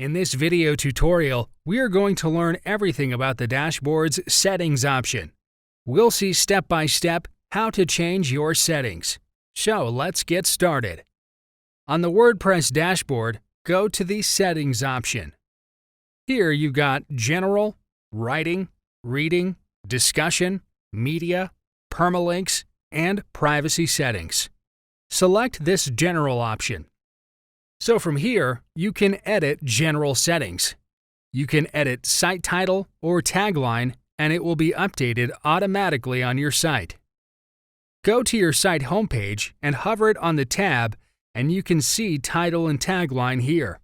In this video tutorial, we are going to learn everything about the dashboard's settings option. We'll see step by step how to change your settings. So let's get started. On the WordPress dashboard, go to the Settings option. Here you've got General, Writing, Reading, Discussion, Media, Permalinks, and Privacy Settings. Select this General option. So from here, you can edit general settings. You can edit site title or tagline, and it will be updated automatically on your site. Go to your site homepage and hover it on the tab, and you can see title and tagline here.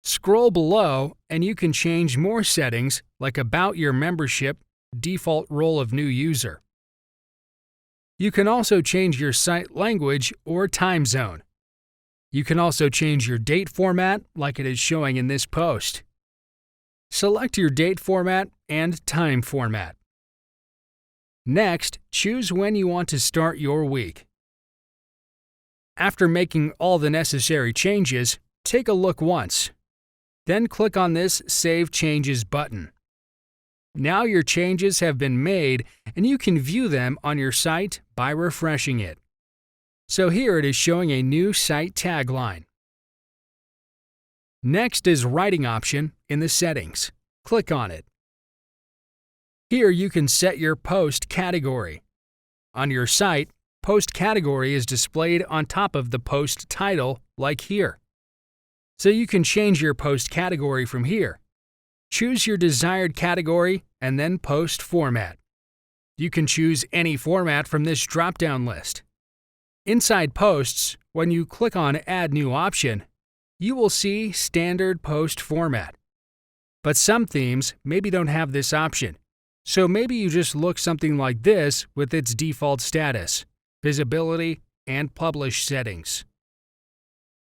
Scroll below, and you can change more settings like About Your Membership, Default Role of New User. You can also change your site language or time zone. You can also change your date format like it is showing in this post. Select your date format and time format. Next, choose when you want to start your week. After making all the necessary changes, take a look once. Then click on this Save Changes button. Now your changes have been made and you can view them on your site by refreshing it. So here it is showing a new site tagline. Next is Writing option in the settings. Click on it. Here you can set your post category. On your site, post category is displayed on top of the post title, like here. So you can change your post category from here. Choose your desired category and then post format. You can choose any format from this drop-down list. Inside Posts, when you click on Add New Option, you will see Standard Post Format. But some themes maybe don't have this option, so maybe you just look something like this with its default status, visibility, and publish settings.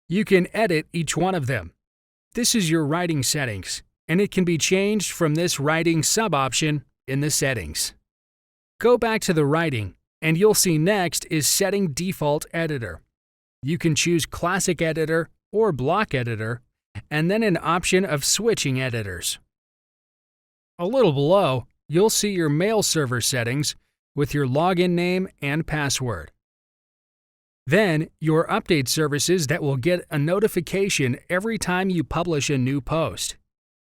You can edit each one of them. This is your writing settings, and it can be changed from this writing sub-option in the settings. Go back to the writing, and you'll see next is Setting Default Editor. You can choose Classic Editor or Block Editor, and then an option of switching editors. A little below, you'll see your mail server settings with your login name and password. Then, your update services that will get a notification every time you publish a new post.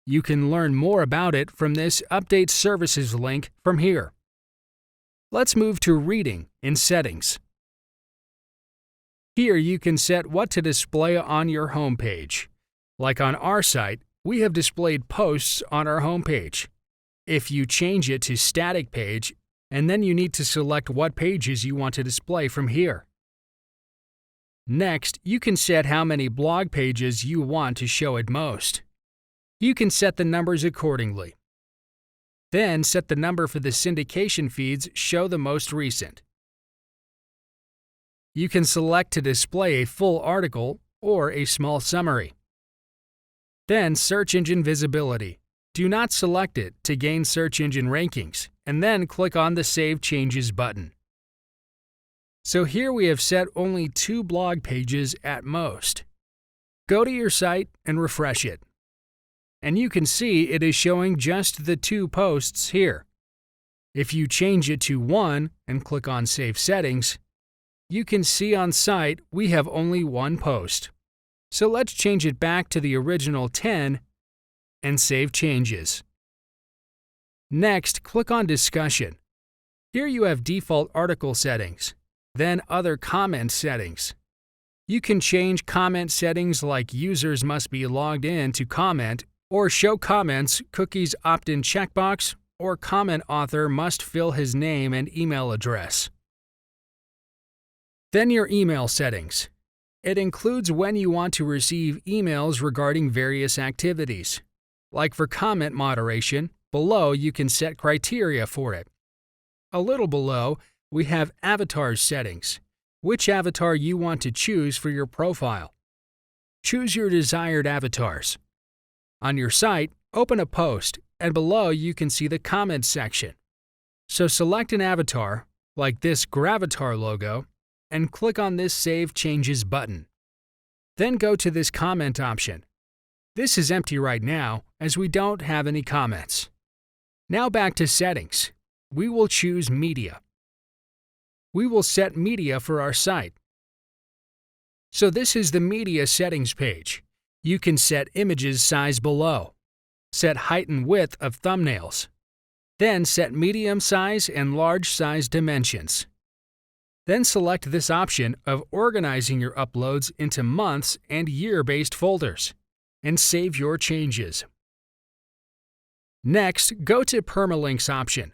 You can learn more about it from this Update Services link from here. Let's move to Reading in Settings. Here you can set what to display on your homepage. Like on our site, we have displayed posts on our homepage. If you change it to Static Page, and then you need to select what pages you want to display from here. Next, you can set how many blog pages you want to show at most. You can set the numbers accordingly. Then set the number for the syndication feeds Show the Most Recent. You can select to display a full article or a small summary. Then Search Engine Visibility. Do not select it to gain search engine rankings, and then click on the Save Changes button. So here we have set only 2 blog pages at most. Go to your site and refresh it. And you can see it is showing just the 2 posts here. If you change it to 1 and click on Save Settings, you can see on site we have only 1 post. So let's change it back to the original 10 and save changes. Next, click on Discussion. Here you have default article settings, then other comment settings. You can change comment settings like users must be logged in to comment, or show comments, cookies opt-in checkbox, or comment author must fill his name and email address. Then your email settings. It includes when you want to receive emails regarding various activities. Like for comment moderation, below you can set criteria for it. A little below, we have Avatars settings, which avatar you want to choose for your profile. Choose your desired avatars. On your site, open a post, and below you can see the comments section. So select an avatar, like this Gravatar logo, and click on this Save Changes button. Then go to this comment option. This is empty right now as we don't have any comments. Now back to Settings. We will choose Media. We will set media for our site. So this is the Media Settings page. You can set images size below, set height and width of thumbnails, then set medium size and large size dimensions. Then select this option of organizing your uploads into months and year-based folders, and save your changes. Next, go to Permalinks option.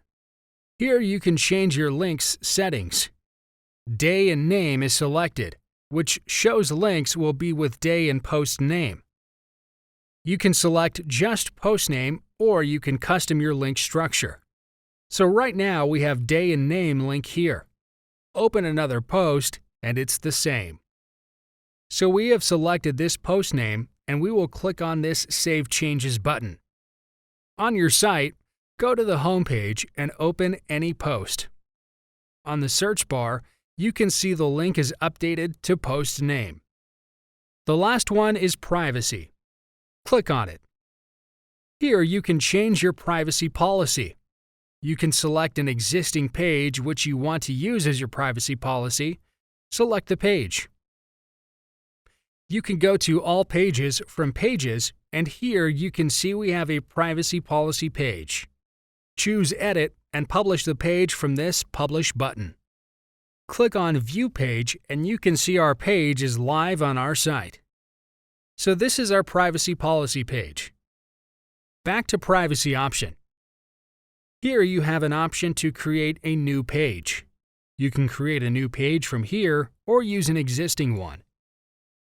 Here you can change your links settings. Day and name is selected, which shows links will be with day and post name. You can select just post name, or you can custom your link structure. So right now we have day and name link here. Open another post, and it's the same. So we have selected this post name, and we will click on this Save Changes button. On your site, go to the home page and open any post. On the search bar, you can see the link is updated to post name. The last one is privacy. Click on it. Here you can change your privacy policy. You can select an existing page which you want to use as your privacy policy. Select the page. You can go to All Pages from Pages, and here you can see we have a privacy policy page. Choose Edit and publish the page from this Publish button. Click on View Page and you can see our page is live on our site. So this is our privacy policy page. Back to Privacy option. Here you have an option to create a new page. You can create a new page from here or use an existing one.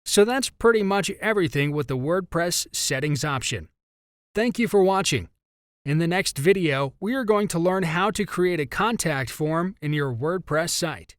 So that's pretty much everything with the WordPress settings option. Thank you for watching. In the next video, we are going to learn how to create a contact form in your WordPress site.